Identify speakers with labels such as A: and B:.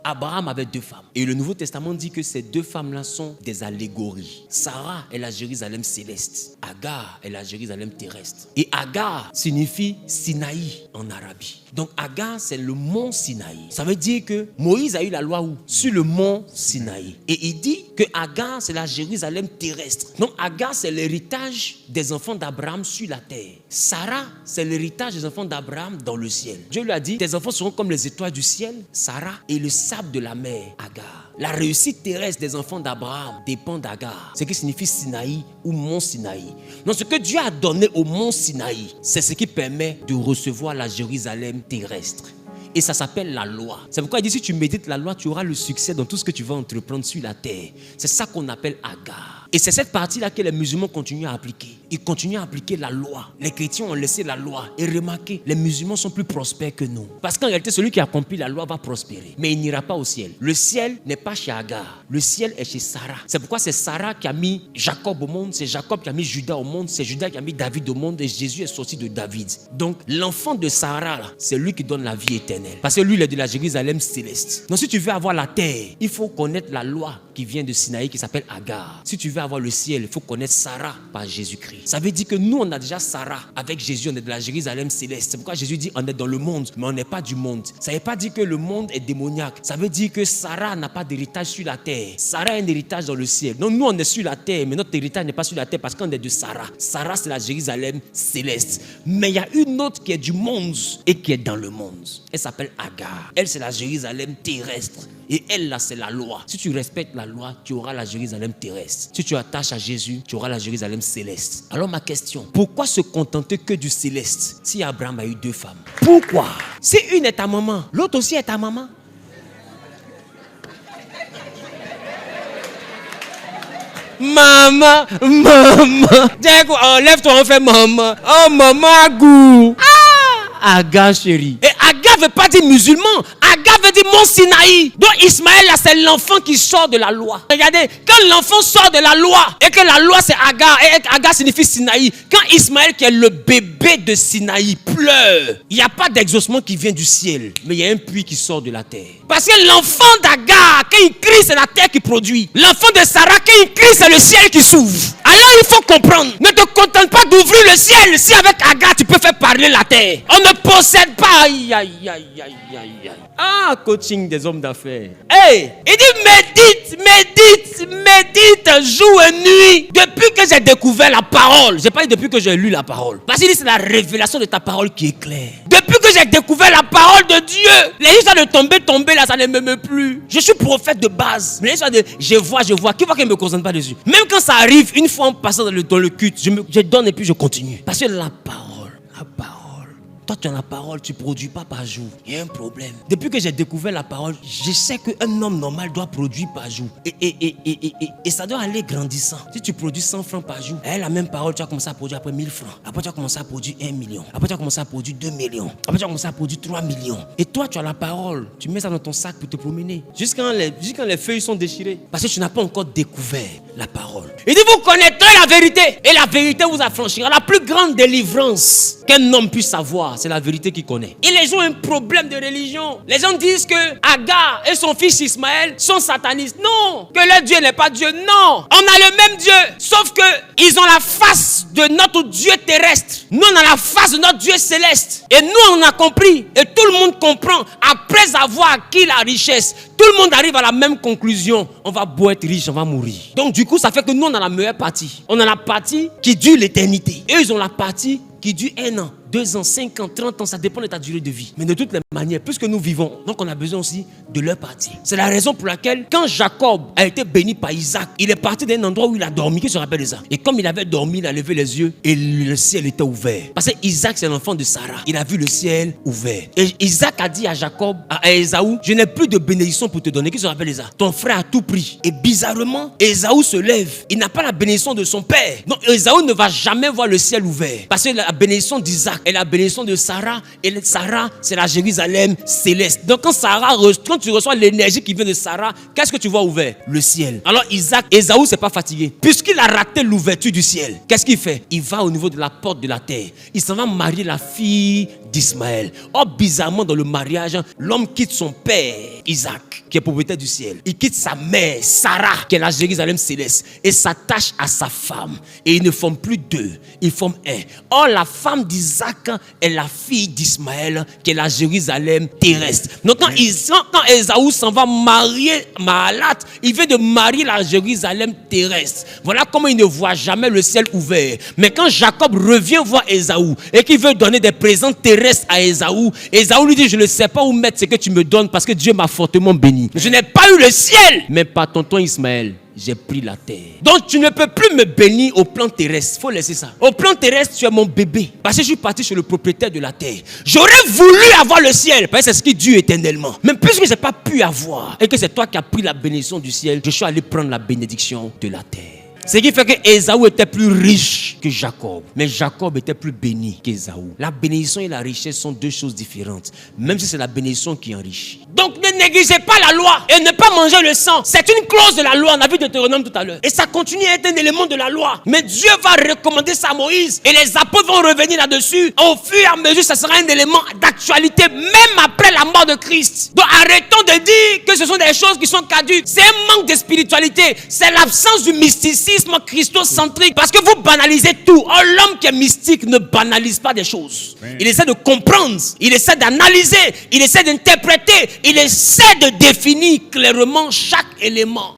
A: Abraham avait 2 femmes. Et le Nouveau Testament dit que ces 2 femmes-là sont des allégories. Sarah est la Jérusalem céleste. Agar est la Jérusalem terrestre. Et Agar signifie Sinaï en Arabie. Donc Agar, c'est le mont Sinaï. Ça veut dire que Moïse a eu la loi où? Sur le mont Sinaï. Et il dit que Agar, c'est la Jérusalem terrestre. Donc Agar, c'est l'héritage des enfants d'Abraham sur la terre. Sarah, c'est l'héritage des enfants d'Abraham dans le ciel. Dieu lui a dit, tes enfants seront comme les étoiles du ciel, Sarah, et le sable de la mer, Agar. La réussite terrestre des enfants d'Abraham dépend d'Agar, ce qui signifie Sinaï ou mont Sinaï. Donc ce que Dieu a donné au mont Sinaï, c'est ce qui permet de recevoir la Jérusalem terrestre. Et ça s'appelle la loi. C'est pourquoi il dit, si tu médites la loi, tu auras le succès dans tout ce que tu vas entreprendre sur la terre. C'est ça qu'on appelle Agar. Et c'est cette partie-là que les musulmans continuent à appliquer. Ils continuent à appliquer la loi. Les chrétiens ont laissé la loi. Et remarquez, les musulmans sont plus prospères que nous. Parce qu'en réalité, celui qui accomplit la loi va prospérer. Mais il n'ira pas au ciel. Le ciel n'est pas chez Agar. Le ciel est chez Sarah. C'est pourquoi c'est Sarah qui a mis Jacob au monde. C'est Jacob qui a mis Judas au monde. C'est Judas qui a mis David au monde. Et Jésus est sorti de David. Donc, l'enfant de Sarah, là, c'est lui qui donne la vie éternelle. Parce que lui, il est de la Jérusalem céleste. Donc, si tu veux avoir la terre, il faut connaître la loi qui vient de Sinaï qui s'appelle Agar. Si tu veux avoir le ciel, il faut connaître Sarah par Jésus-Christ. Ça veut dire que nous, on a déjà Sarah. Avec Jésus, on est de la Jérusalem céleste. C'est pourquoi Jésus dit, on est dans le monde, mais on n'est pas du monde. Ça ne veut pas dire que le monde est démoniaque. Ça veut dire que Sarah n'a pas d'héritage sur la terre. Sarah a un héritage dans le ciel. Donc nous, on est sur la terre, mais notre héritage n'est pas sur la terre parce qu'on est de Sarah. Sarah, c'est la Jérusalem céleste. Mais il y a une autre qui est du monde et qui est dans le monde. Elle s'appelle Agar. Elle, c'est la Jérusalem terrestre. Et elle, là, c'est la loi. Si tu respectes la loi, tu auras la Jérusalem terrestre. Si tu attaches à Jésus, tu auras la Jérusalem céleste. Alors ma question, pourquoi se contenter que du céleste si Abraham a eu 2 femmes? Pourquoi? Si une est ta maman, l'autre aussi est ta maman. Maman, maman. Oh, lève-toi, on fait maman. Oh, maman à goût. Ah, Agar chérie. Et Agar ne veut pas dire musulman. Agar veut dire mont Sinaï. Donc Ismaël, là, c'est l'enfant qui sort de la loi. Regardez, quand l'enfant sort de la loi, et que la loi c'est Agar, et Agar signifie Sinaï, quand Ismaël, qui est le bébé de Sinaï, pleure, il n'y a pas d'exaucement qui vient du ciel, mais il y a un puits qui sort de la terre. Parce que l'enfant d'Agar, quand il crie, c'est la terre qui produit. L'enfant de Sarah, quand il crie, c'est le ciel qui s'ouvre. Alors il faut comprendre, ne te contente pas d'ouvrir le ciel si avec Agar tu peux faire parler la terre. On ne possède pas. Aïe, aïe, aïe, aïe, aïe, aïe. Ah, coaching des hommes d'affaires. Hey, il dit médite jour et nuit. Depuis que j'ai découvert la parole, j'ai pas dit depuis que j'ai lu la parole. Parce qu'il dit c'est la révélation de ta parole qui est claire. Depuis que j'ai découvert la parole de Dieu, les histoires de tomber là, ça ne me plus. Je suis prophète de base. Mais les histoires de je vois, qui voit qu'il ne me concentre pas dessus. Même quand ça arrive, une fois en passant dans le culte, je donne et puis je continue. Parce que la parole. Toi, tu as la parole, tu ne produis pas par jour. Il y a un problème. Depuis que j'ai découvert la parole, je sais qu'un homme normal doit produire par jour. Et ça doit aller grandissant. Si tu produis 100 francs par jour, la même parole, tu vas commencer à produire après 1000 francs. Après, tu vas commencer à produire 1 million. Après, tu vas commencer à produire 2 millions. Après, tu vas commencer à produire 3 millions. Et toi, tu as la parole. Tu mets ça dans ton sac pour te promener. Jusqu'à quand les feuilles sont déchirées. Parce que tu n'as pas encore découvert la parole. Il dit, vous connaîtrez la vérité. Et la vérité vous affranchira. La plus grande délivrance qu'un homme puisse avoir, c'est la vérité qu'il connaît. Et les gens ont un problème de religion. Les gens disent que Agar et son fils Ismaël sont satanistes. Non, que leur Dieu n'est pas Dieu. Non, on a le même Dieu. Sauf que ils ont la face de notre Dieu terrestre. Nous, on a la face de notre Dieu céleste. Et nous, on a compris. Et tout le monde comprend. Après avoir acquis la richesse, tout le monde arrive à la même conclusion. On va beau être riche, on va mourir. Donc du coup, ça fait que nous, on a la meilleure partie. On a la partie qui dure l'éternité. Et ils ont la partie qui dure 1 an, 2 ans, 5 ans, 30 ans, ça dépend de ta durée de vie. Mais de toutes les manières, puisque nous vivons, donc on a besoin aussi de leur partie. C'est la raison pour laquelle, quand Jacob a été béni par Isaac, il est parti d'un endroit où il a dormi, qui se rappelle de ça. Et comme il avait dormi, il a levé les yeux et le ciel était ouvert. Parce que Isaac, c'est l'enfant de Sarah. Il a vu le ciel ouvert. Et Isaac a dit à Jacob, à Ésaü, je n'ai plus de bénédiction pour te donner. Qui se rappelle de ça? Ton frère a tout pris. Et bizarrement, Ésaü se lève. Il n'a pas la bénédiction de son père. Donc Ésaü ne va jamais voir le ciel ouvert. Parce que la bénédiction d'Isaac est la bénédiction de Sarah. Et Sarah, c'est la Jérusalem céleste. Donc quand tu reçois l'énergie qui vient de Sarah, qu'est-ce que tu vois ouvert? Le ciel. Alors Ésaü s'est pas fatigué. Puisqu'il a raté l'ouverture du ciel, qu'est-ce qu'il fait? Il va au niveau de la porte de la terre. Il s'en va marier la fille d'Ismaël. Or, bizarrement, dans le mariage, l'homme quitte son père, Isaac, qui est propriétaire du ciel. Il quitte sa mère, Sarah, qui est la Jérusalem céleste, et s'attache à sa femme. Et ils ne forment plus deux, ils forment un. Or, la femme d'Isaac est la fille d'Ismaël, qui est la Jérusalem terrestre. Donc, quand Ésaü s'en va marier Mahalat, il vient de marier la Jérusalem terrestre. Voilà comment il ne voit jamais le ciel ouvert. Mais quand Jacob revient voir Ésaü et qu'il veut donner des présents terrestres à Ésaü, Ésaü lui dit: je ne sais pas où mettre ce que tu me donnes parce que Dieu m'a fortement béni. Je n'ai pas eu le ciel, mais par tonton Ismaël, j'ai pris la terre. Donc tu ne peux plus me bénir au plan terrestre. Il faut laisser ça. Au plan terrestre, tu es mon bébé. Parce que je suis parti chez le propriétaire de la terre. J'aurais voulu avoir le ciel. Parce que c'est ce qui Dieu éternellement. Mais puisque je n'ai pas pu avoir et que c'est toi qui as pris la bénédiction du ciel, je suis allé prendre la bénédiction de la terre. Ce qui fait que Ésaü était plus riche que Jacob. Mais Jacob était plus béni qu'Ésaü. La bénédiction et la richesse sont deux choses différentes. Même si c'est la bénédiction qui enrichit. Donc ne négligez pas la loi et ne pas manger le sang. C'est une clause de la loi. On a vu Deutéronome tout à l'heure. Et ça continue à être un élément de la loi. Mais Dieu va recommander ça à Moïse. Et les apôtres vont revenir là-dessus. Au fur et à mesure, ça sera un élément d'actualité même après la mort de Christ. Donc arrêtons de dire que ce sont des choses qui sont caduques. C'est un manque de spiritualité. C'est l'absence du mysticisme christocentrique, parce que vous banalisez tout. Or, l'homme qui est mystique ne banalise pas des choses. Il essaie de comprendre, il essaie d'analyser, il essaie d'interpréter, il essaie de définir clairement chaque élément.